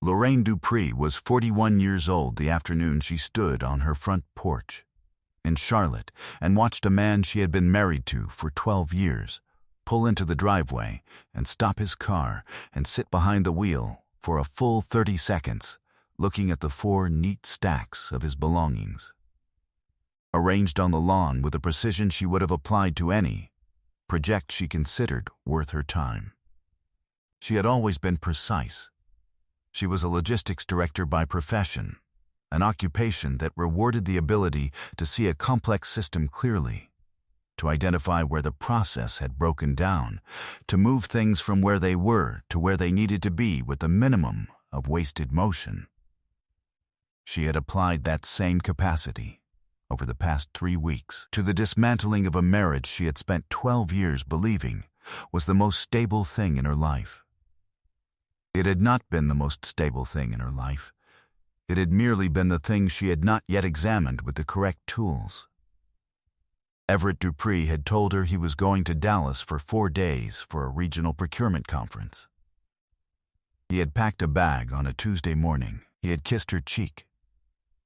Lorraine Dupree was 41 years old the afternoon she stood on her front porch in Charlotte and watched a man she had been married to for 12 years pull into the driveway and stop his car and sit behind the wheel for a full 30 seconds, looking at the 4 neat stacks of his belongings, arranged on the lawn with a precision she would have applied to any project she considered worth her time. She had always been precise. She was a logistics director by profession, an occupation that rewarded the ability to see a complex system clearly, to identify where the process had broken down, to move things from where they were to where they needed to be with a minimum of wasted motion. She had applied that same capacity over the past 3 weeks to the dismantling of a marriage she had spent 12 years believing was the most stable thing in her life. It had not been the most stable thing in her life. It had merely been the thing she had not yet examined with the correct tools. Everett Dupree had told her he was going to Dallas for 4 days for a regional procurement conference. He had packed a bag on a Tuesday morning. He had kissed her cheek.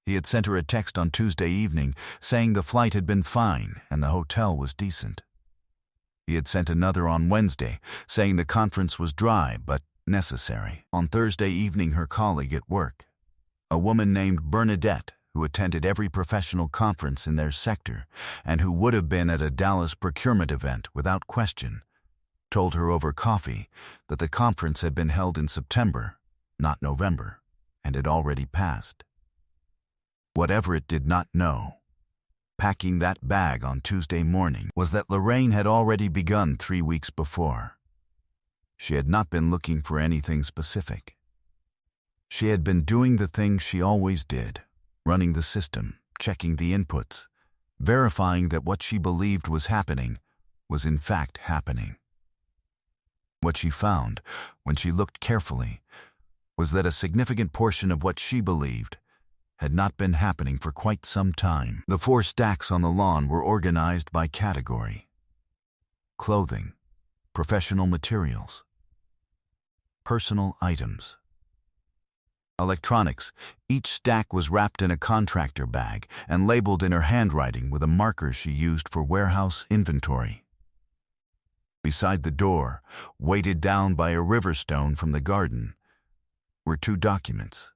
He had sent her a text on Tuesday evening saying the flight had been fine and the hotel was decent. He had sent another on Wednesday saying the conference was dry but necessary. On Thursday evening, her colleague at work, a woman named Bernadette, who attended every professional conference in their sector and who would have been at a Dallas procurement event without question, told her over coffee that the conference had been held in September, not November, and had already passed. Whatever it did not know, packing that bag on Tuesday morning, was that Lorraine had already begun 3 weeks before. She had not been looking for anything specific. She had been doing the things she always did, running the system, checking the inputs, verifying that what she believed was happening was in fact happening. What she found, when she looked carefully, was that a significant portion of what she believed had not been happening for quite some time. The 4 stacks on the lawn were organized by category: clothing, professional materials, personal items, electronics. Each stack was wrapped in a contractor bag and labeled in her handwriting with a marker she used for warehouse inventory. Beside the door, weighted down by a river stone from the garden, were 2 documents.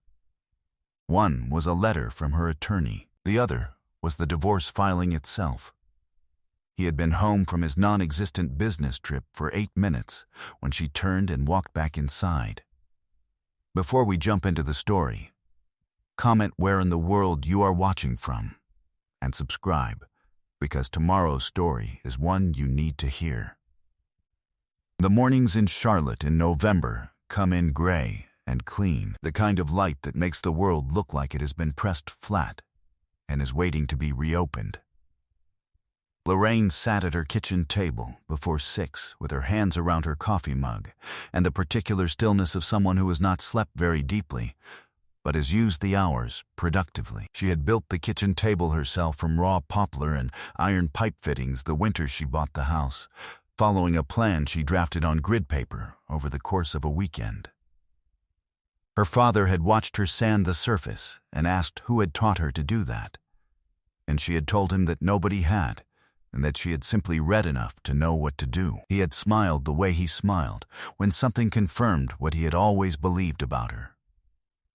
One was a letter from her attorney. The other was the divorce filing itself. He had been home from his non-existent business trip for 8 minutes when she turned and walked back inside. Before we jump into the story, comment where in the world you are watching from, and subscribe, because tomorrow's story is one you need to hear. The mornings in Charlotte in November come in gray and clean, the kind of light that makes the world look like it has been pressed flat and is waiting to be reopened. Lorraine sat at her kitchen table before 6 with her hands around her coffee mug and the particular stillness of someone who has not slept very deeply, but has used the hours productively. She had built the kitchen table herself from raw poplar and iron pipe fittings the winter she bought the house, following a plan she drafted on grid paper over the course of a weekend. Her father had watched her sand the surface and asked who had taught her to do that, and she had told him that nobody had, and that she had simply read enough to know what to do. He had smiled the way he smiled when something confirmed what he had always believed about her.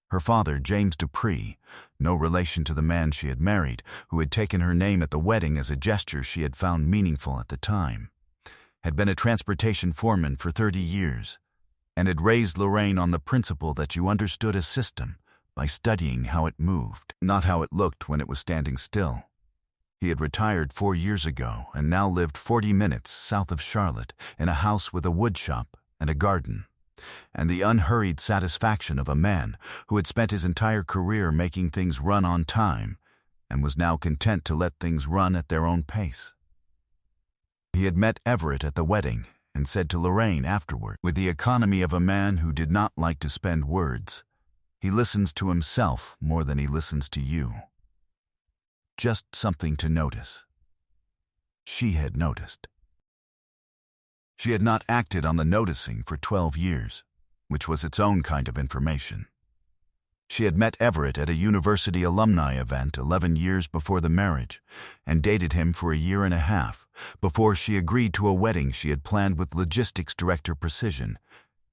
Her father, James Dupree, no relation to the man she had married, who had taken her name at the wedding as a gesture she had found meaningful at the time, had been a transportation foreman for 30 years, and had raised Lorraine on the principle that you understood a system by studying how it moved, not how it looked when it was standing still. He had retired 4 years ago and now lived 40 minutes south of Charlotte in a house with a wood shop and a garden, and the unhurried satisfaction of a man who had spent his entire career making things run on time and was now content to let things run at their own pace. He had met Everett at the wedding and said to Lorraine afterward, with the economy of a man who did not like to spend words, he listens to himself more than he listens to you. Just something to notice. She had noticed. She had not acted on the noticing for 12 years, which was its own kind of information. She had met Everett at a university alumni event 11 years before the marriage and dated him for a year and a half before she agreed to a wedding she had planned with logistics director Precision,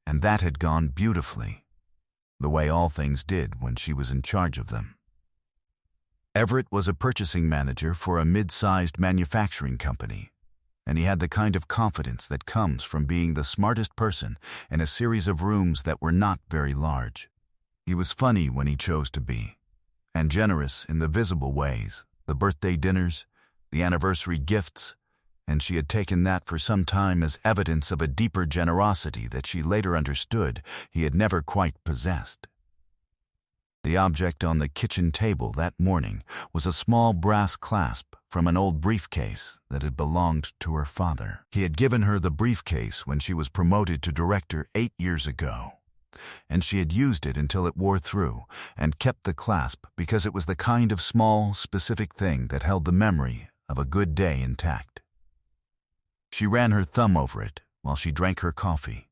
and that had gone beautifully, the way all things did when she was in charge of them. Everett was a purchasing manager for a mid-sized manufacturing company, and he had the kind of confidence that comes from being the smartest person in a series of rooms that were not very large. He was funny when he chose to be, and generous in the visible ways, the birthday dinners, the anniversary gifts, and she had taken that for some time as evidence of a deeper generosity that she later understood he had never quite possessed. The object on the kitchen table that morning was a small brass clasp from an old briefcase that had belonged to her father. He had given her the briefcase when she was promoted to director 8 years ago, and she had used it until it wore through and kept the clasp because it was the kind of small, specific thing that held the memory of a good day intact. She ran her thumb over it while she drank her coffee.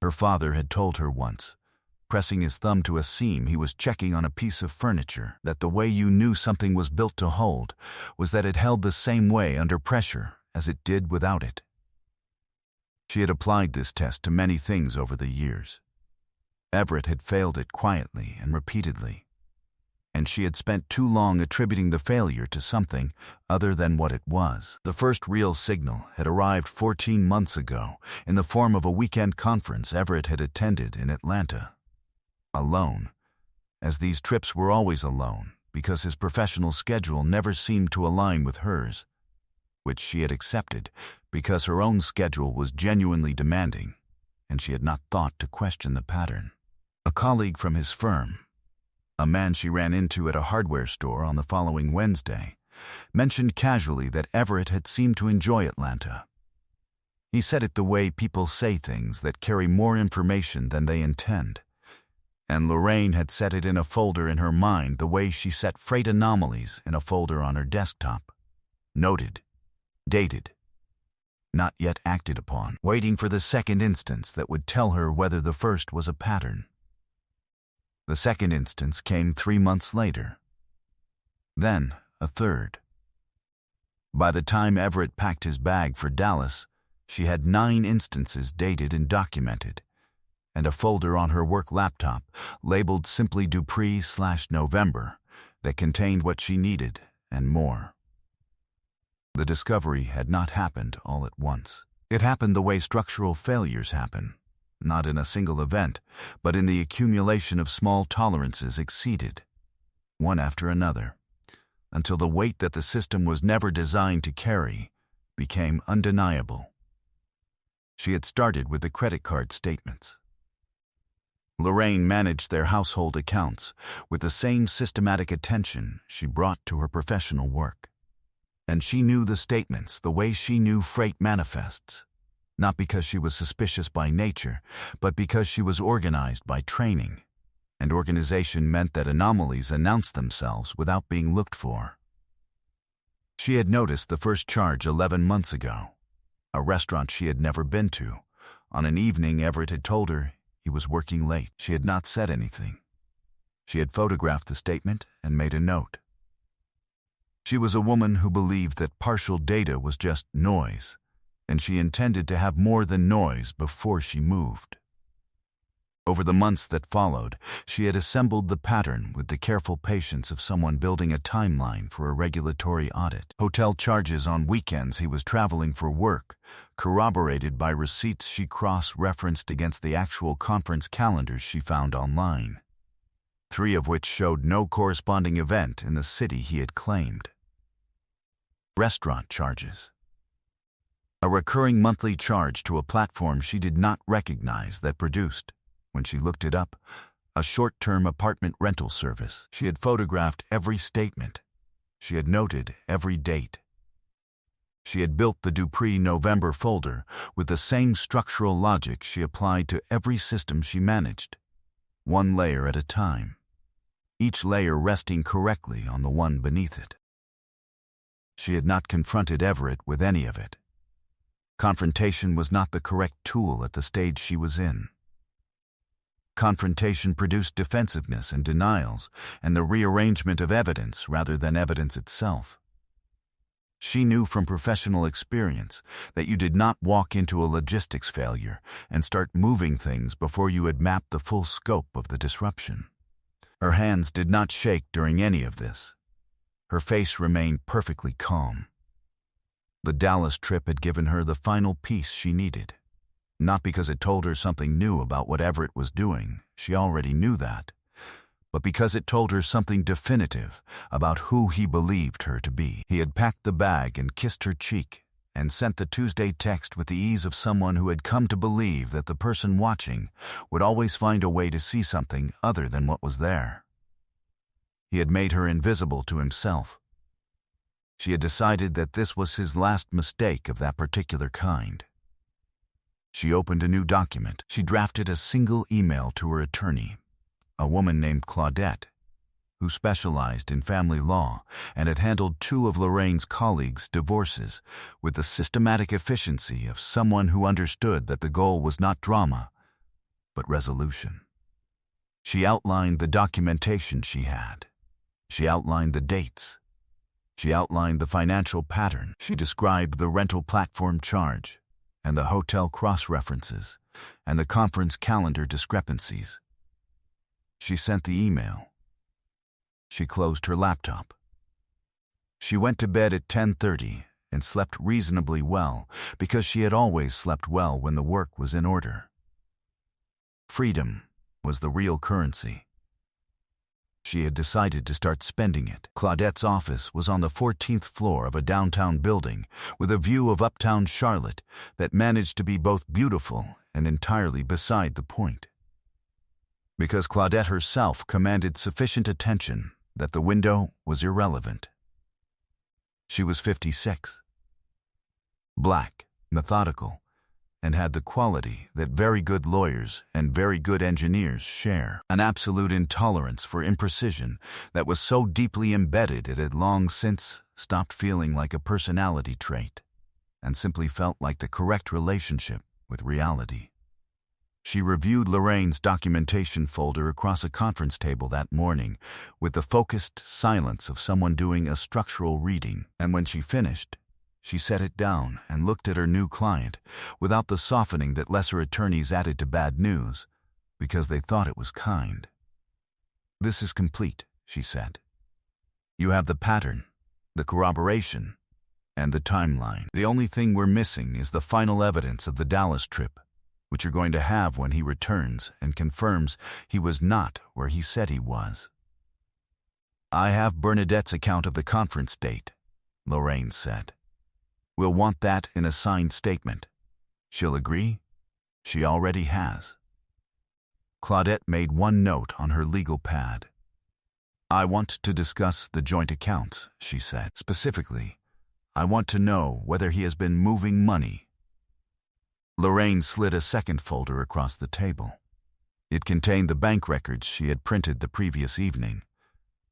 Her father had told her once, pressing his thumb to a seam he was checking on a piece of furniture, that the way you knew something was built to hold was that it held the same way under pressure as it did without it. She had applied this test to many things over the years. Everett had failed it quietly and repeatedly, and she had spent too long attributing the failure to something other than what it was. The first real signal had arrived 14 months ago in the form of a weekend conference Everett had attended in Atlanta. Alone, as these trips were always alone because his professional schedule never seemed to align with hers, which she had accepted because her own schedule was genuinely demanding, and she had not thought to question the pattern. A colleague from his firm, a man she ran into at a hardware store on the following Wednesday, mentioned casually that Everett had seemed to enjoy Atlanta. He said it the way people say things that carry more information than they intend, and Lorraine had set it in a folder in her mind the way she set freight anomalies in a folder on her desktop. Noted, dated, not yet acted upon, waiting for the second instance that would tell her whether the first was a pattern. The second instance came 3 months later. Then a third. By the time Everett packed his bag for Dallas, she had 9 instances dated and documented, and a folder on her work laptop labeled simply Dupree/November that contained what she needed and more. The discovery had not happened all at once. It happened the way structural failures happen, not in a single event, but in the accumulation of small tolerances exceeded, one after another, until the weight that the system was never designed to carry became undeniable. She had started with the credit card statements. Lorraine managed their household accounts with the same systematic attention she brought to her professional work. And she knew the statements the way she knew freight manifests, not because she was suspicious by nature, but because she was organized by training, and organization meant that anomalies announced themselves without being looked for. She had noticed the first charge 11 months ago, a restaurant she had never been to. On an evening Everett had told her he was working late. She had not said anything. She had photographed the statement and made a note. She was a woman who believed that partial data was just noise, and she intended to have more than noise before she moved. Over the months that followed, she had assembled the pattern with the careful patience of someone building a timeline for a regulatory audit. Hotel charges on weekends he was traveling for work, corroborated by receipts she cross-referenced against the actual conference calendars she found online, 3 of which showed no corresponding event in the city he had claimed. Restaurant charges. A recurring monthly charge to a platform she did not recognize that produced, when she looked it up, a short-term apartment rental service. She had photographed every statement. She had noted every date. She had built the Dupree November folder with the same structural logic she applied to every system she managed, one layer at a time, each layer resting correctly on the one beneath it. She had not confronted Everett with any of it. Confrontation was not the correct tool at the stage she was in. Confrontation produced defensiveness and denials, and the rearrangement of evidence rather than evidence itself. She knew from professional experience that you did not walk into a logistics failure and start moving things before you had mapped the full scope of the disruption. Her hands did not shake during any of this. Her face remained perfectly calm. The Dallas trip had given her the final piece she needed. Not because it told her something new about what Everett was doing, she already knew that, but because it told her something definitive about who he believed her to be. He had packed the bag and kissed her cheek, and sent the Tuesday text with the ease of someone who had come to believe that the person watching would always find a way to see something other than what was there. He had made her invisible to himself. She had decided that this was his last mistake of that particular kind. She opened a new document. She drafted a single email to her attorney, a woman named Claudette, who specialized in family law and had handled 2 of Lorraine's colleagues' divorces with the systematic efficiency of someone who understood that the goal was not drama, but resolution. She outlined the documentation she had. She outlined the dates. She outlined the financial pattern. She described the rental platform charge, and the hotel cross-references, and the conference calendar discrepancies. She sent the email. She closed her laptop. She went to bed at 10:30 and slept reasonably well because she had always slept well when the work was in order. Freedom was the real currency. She had decided to start spending it. Claudette's office was on the 14th floor of a downtown building with a view of uptown Charlotte that managed to be both beautiful and entirely beside the point. Because Claudette herself commanded sufficient attention that the window was irrelevant. She was 56, black, methodical, and had the quality that very good lawyers and very good engineers share, an absolute intolerance for imprecision that was so deeply embedded it had long since stopped feeling like a personality trait and simply felt like the correct relationship with reality. She reviewed Lorraine's documentation folder across a conference table that morning with the focused silence of someone doing a structural reading, and when she finished, she set it down and looked at her new client without the softening that lesser attorneys added to bad news because they thought it was kind. "This is complete," she said. "You have the pattern, the corroboration, and the timeline. The only thing we're missing is the final evidence of the Dallas trip, which you're going to have when he returns and confirms he was not where he said he was." "I have Bernadette's account of the conference date," Lorraine said. "We'll want that in a signed statement. She'll agree? She already has." Claudette made one note on her legal pad. "I want to discuss the joint accounts," she said. "Specifically, I want to know whether he has been moving money." Lorraine slid a second folder across the table. It contained the bank records she had printed the previous evening,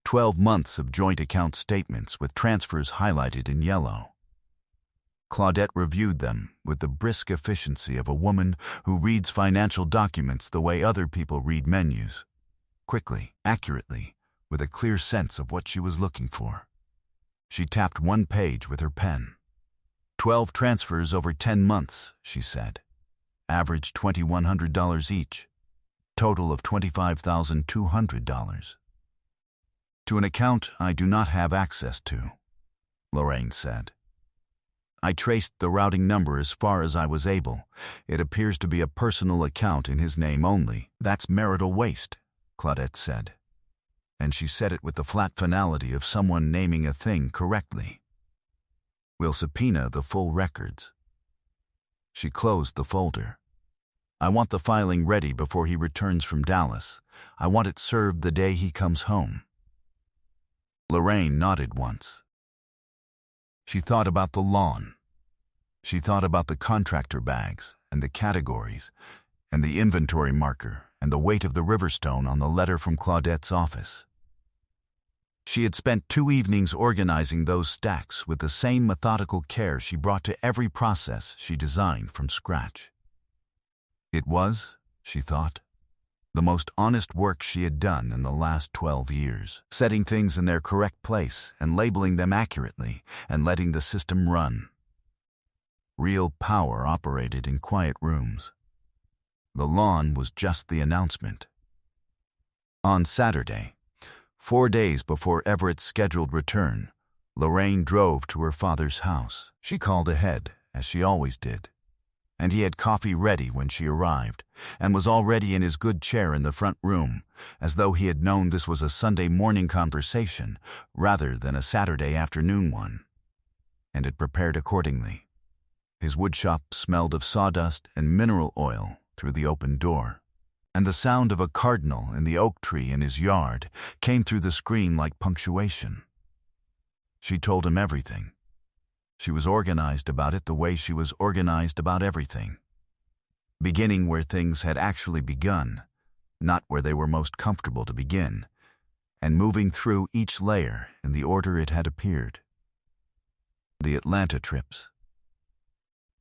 12 months of joint account statements with transfers highlighted in yellow. Claudette reviewed them with the brisk efficiency of a woman who reads financial documents the way other people read menus, quickly, accurately, with a clear sense of what she was looking for. She tapped one page with her pen. 12 transfers over 10 months, she said. Average $2,100 each. Total of $25,200. "To an account I do not have access to," Lorraine said. "I traced the routing number as far as I was able. It appears to be a personal account in his name only." "That's marital waste," Claudette said. And she said it with the flat finality of someone naming a thing correctly. "We'll subpoena the full records." She closed the folder. "I want the filing ready before he returns from Dallas. I want it served the day he comes home." Lorraine nodded once. She thought about the lawn. She thought about the contractor bags and the categories and the inventory marker and the weight of the Riverstone on the letter from Claudette's office. She had spent 2 evenings organizing those stacks with the same methodical care she brought to every process she designed from scratch. It was, she thought, The most honest work she had done in the last 12 years, setting things in their correct place and labeling them accurately and letting the system run. Real power operated in quiet rooms. The lawn was just the announcement. On Saturday, 4 days before Everett's scheduled return, Lorraine drove to her father's house. She called ahead, as she always did, and he had coffee ready when she arrived and was already in his good chair in the front room, as though he had known this was a Sunday morning conversation rather than a Saturday afternoon one, and had prepared accordingly. His woodshop smelled of sawdust and mineral oil through the open door, and the sound of a cardinal in the oak tree in his yard came through the screen like punctuation. She told him everything. She was organized about it the way she was organized about everything, beginning where things had actually begun, not where they were most comfortable to begin, and moving through each layer in the order it had appeared. The Atlanta trips,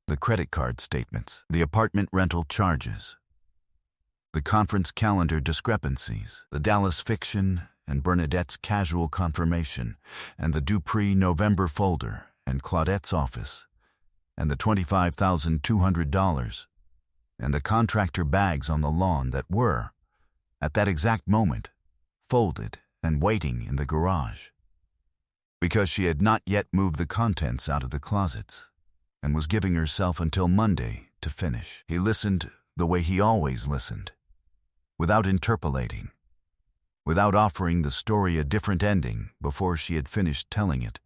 the credit card statements, the apartment rental charges, the conference calendar discrepancies, the Dallas fiction and Bernadette's casual confirmation, and the Dupree November folder, and Claudette's office, and the $25,200, and the contractor bags on the lawn that were, at that exact moment, folded and waiting in the garage, because she had not yet moved the contents out of the closets, and was giving herself until Monday to finish. He listened the way he always listened, without interpolating, without offering the story a different ending before she had finished telling it,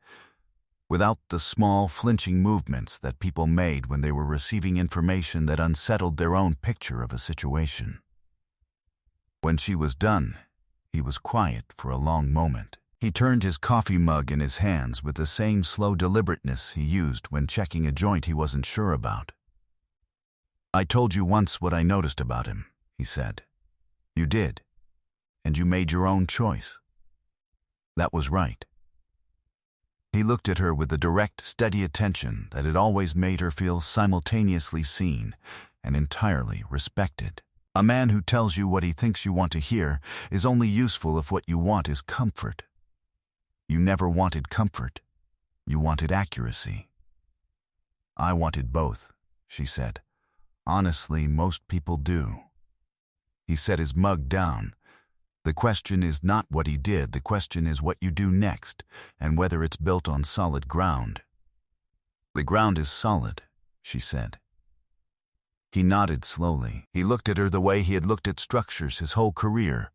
without the small, flinching movements that people made when they were receiving information that unsettled their own picture of a situation. When she was done, he was quiet for a long moment. He turned his coffee mug in his hands with the same slow deliberateness he used when checking a joint he wasn't sure about. "I told you once what I noticed about him," he said. "You did, and you made your own choice. That was right." He looked at her with the direct, steady attention that had always made her feel simultaneously seen and entirely respected. A man who tells you what he thinks you want to hear is only useful if what you want is comfort. You never wanted comfort. You wanted accuracy. "I wanted both," she said. "Honestly, most people do." He set his mug down. The question is not what he did, the question is what you do next, and whether it's built on solid ground. "The ground is solid," she said. He nodded slowly. He looked at her the way he had looked at structures his whole career,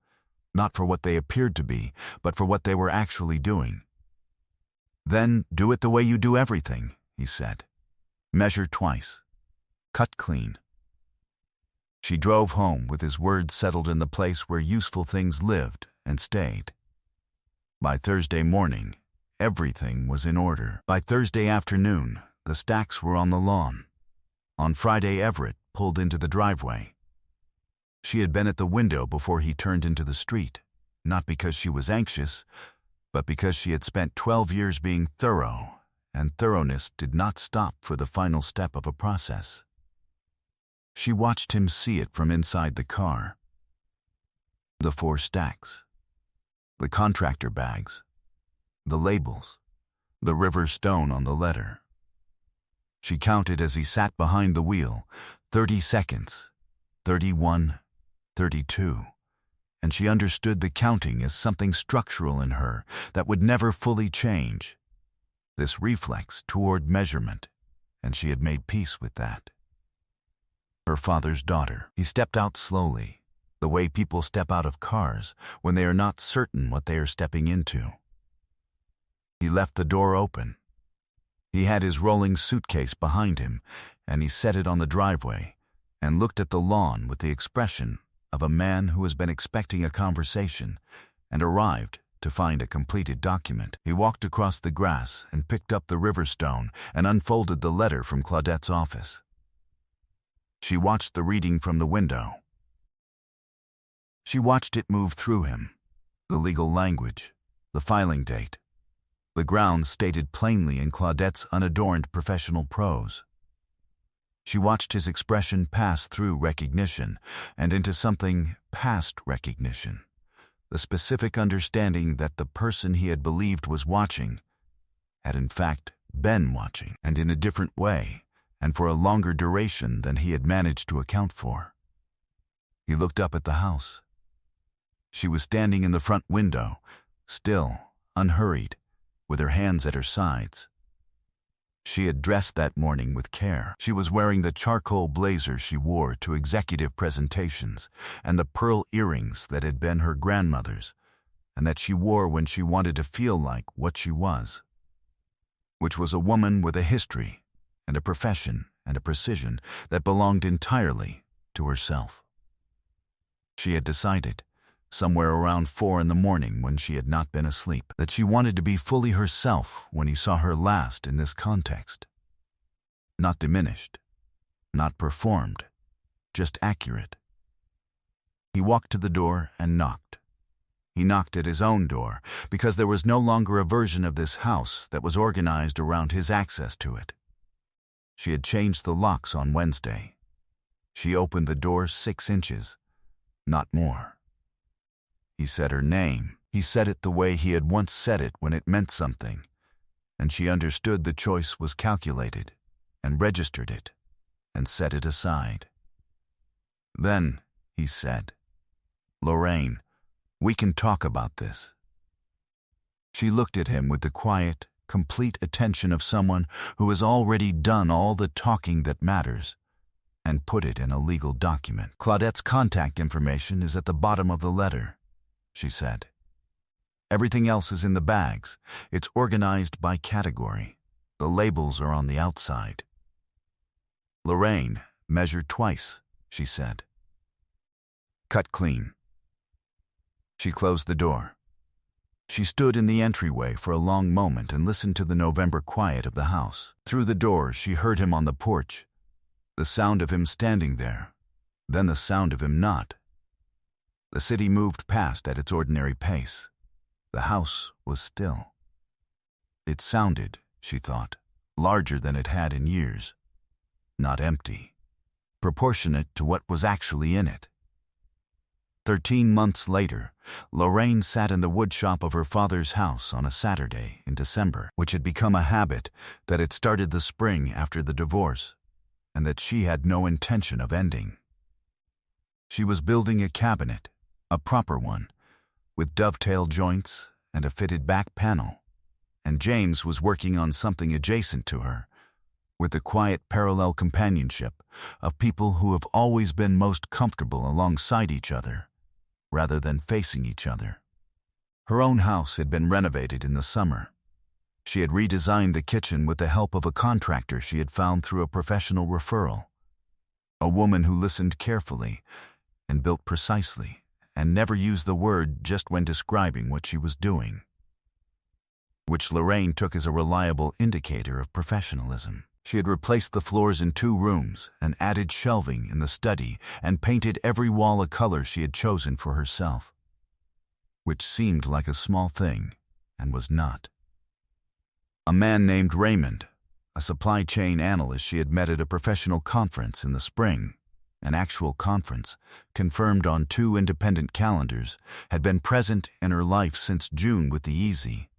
not for what they appeared to be, but for what they were actually doing. "Then do it the way you do everything," he said. "Measure twice. Cut clean." She drove home with his words settled in the place where useful things lived and stayed. By Thursday morning, everything was in order. By Thursday afternoon, the stacks were on the lawn. On Friday, Everett pulled into the driveway. She had been at the window before he turned into the street, not because she was anxious, but because she had spent 12 years being thorough, and thoroughness did not stop for the final step of a process. She watched him see it from inside the car. The 4 stacks, the contractor bags, the labels, the river stone on the letter. She counted as he sat behind the wheel, 30 seconds, 31, 32, and she understood the counting as something structural in her that would never fully change. This reflex toward measurement, and she had made peace with that. Her father's daughter. He stepped out slowly, the way people step out of cars when they are not certain what they are stepping into. He left the door open. He had his rolling suitcase behind him, and he set it on the driveway and looked at the lawn with the expression of a man who has been expecting a conversation and arrived to find a completed document. He walked across the grass and picked up the river stone and unfolded the letter from Claudette's office. She watched the reading from the window. She watched it move through him, the legal language, the filing date, the grounds stated plainly in Claudette's unadorned professional prose. She watched his expression pass through recognition and into something past recognition, the specific understanding that the person he had believed was watching had in fact been watching, and in a different way, and for a longer duration than he had managed to account for. He looked up at the house. She was standing in the front window, still, unhurried, with her hands at her sides. She had dressed that morning with care. She was wearing the charcoal blazer she wore to executive presentations and the pearl earrings that had been her grandmother's and that she wore when she wanted to feel like what she was, which was a woman with a history and a profession and a precision that belonged entirely to herself. She had decided, somewhere around 4 a.m. when she had not been asleep, that she wanted to be fully herself when he saw her last in this context. Not diminished, not performed, just accurate. He walked to the door and knocked. He knocked at his own door because there was no longer a version of this house that was organized around his access to it. She had changed the locks on Wednesday. She opened the door 6 inches, not more. He said her name. He said it the way he had once said it when it meant something, and she understood the choice was calculated, and registered it, and set it aside. Then, he said, "Lorraine, we can talk about this." She looked at him with the quiet, complete attention of someone who has already done all the talking that matters, and put it in a legal document. "Claudette's contact information is at the bottom of the letter," she said. "Everything else is in the bags. It's organized by category. The labels are on the outside." "Lorraine, measure twice," she said. "Cut clean." She closed the door. She stood in the entryway for a long moment and listened to the November quiet of the house. Through the door, she heard him on the porch, the sound of him standing there, then the sound of him not. The city moved past at its ordinary pace. The house was still. It sounded, she thought, larger than it had in years. Not empty. Proportionate to what was actually in it. 13 months later, Lorraine sat in the woodshop of her father's house on a Saturday in December, which had become a habit that had started the spring after the divorce, and that she had no intention of ending. She was building a cabinet, a proper one, with dovetail joints and a fitted back panel, and James was working on something adjacent to her, with the quiet parallel companionship of people who have always been most comfortable alongside each other, rather than facing each other. Her own house had been renovated in the summer. She had redesigned the kitchen with the help of a contractor she had found through a professional referral, a woman who listened carefully and built precisely, and never used the word just when describing what she was doing, which Lorraine took as a reliable indicator of professionalism. She had replaced the floors in 2 rooms and added shelving in the study and painted every wall a color she had chosen for herself, which seemed like a small thing and was not. A man named Raymond, a supply chain analyst she had met at a professional conference in the spring, an actual conference, confirmed on 2 independent calendars, had been present in her life since June with the easy,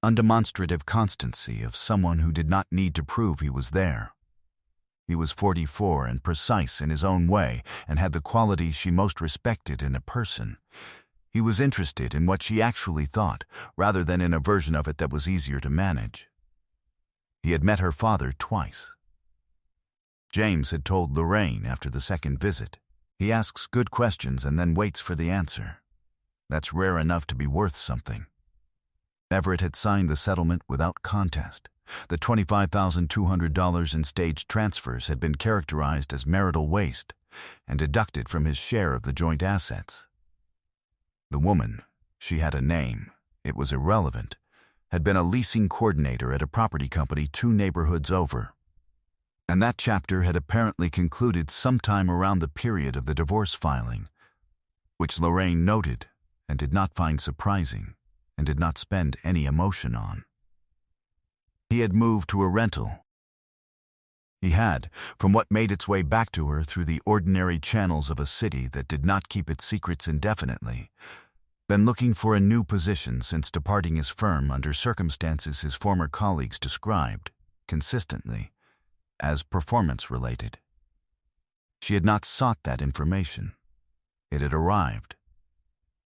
undemonstrative constancy of someone who did not need to prove he was there. He was 44 and precise in his own way and had the qualities she most respected in a person. He was interested in what she actually thought, rather than in a version of it that was easier to manage. He had met her father twice. James had told Lorraine after the second visit, "He asks good questions and then waits for the answer. That's rare enough to be worth something." Everett had signed the settlement without contest. The $25,200 in staged transfers had been characterized as marital waste and deducted from his share of the joint assets. The woman, she had a name, it was irrelevant, had been a leasing coordinator at a property company 2 neighborhoods over. And that chapter had apparently concluded sometime around the period of the divorce filing, which Lorraine noted and did not find surprising, and did not spend any emotion on. He had moved to a rental. He had, from what made its way back to her through the ordinary channels of a city that did not keep its secrets indefinitely, been looking for a new position since departing his firm under circumstances his former colleagues described, consistently, as performance-related. She had not sought that information. It had arrived.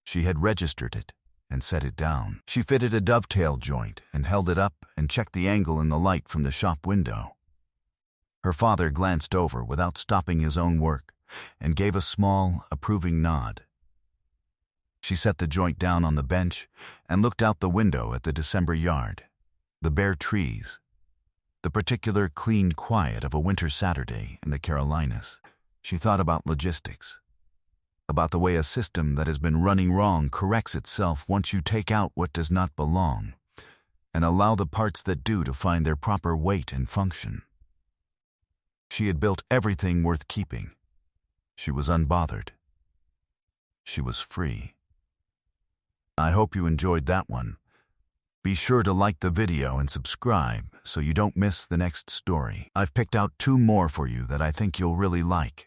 She had registered it and set it down. She fitted a dovetail joint and held it up and checked the angle in the light from the shop window. Her father glanced over without stopping his own work and gave a small, approving nod. She set the joint down on the bench and looked out the window at the December yard, the bare trees, the particular clean quiet of a winter Saturday in the Carolinas. She thought about logistics, about the way a system that has been running wrong corrects itself once you take out what does not belong and allow the parts that do to find their proper weight and function. She had built everything worth keeping. She was unbothered. She was free. I hope you enjoyed that one. Be sure to like the video and subscribe so you don't miss the next story. I've picked out 2 more for you that I think you'll really like.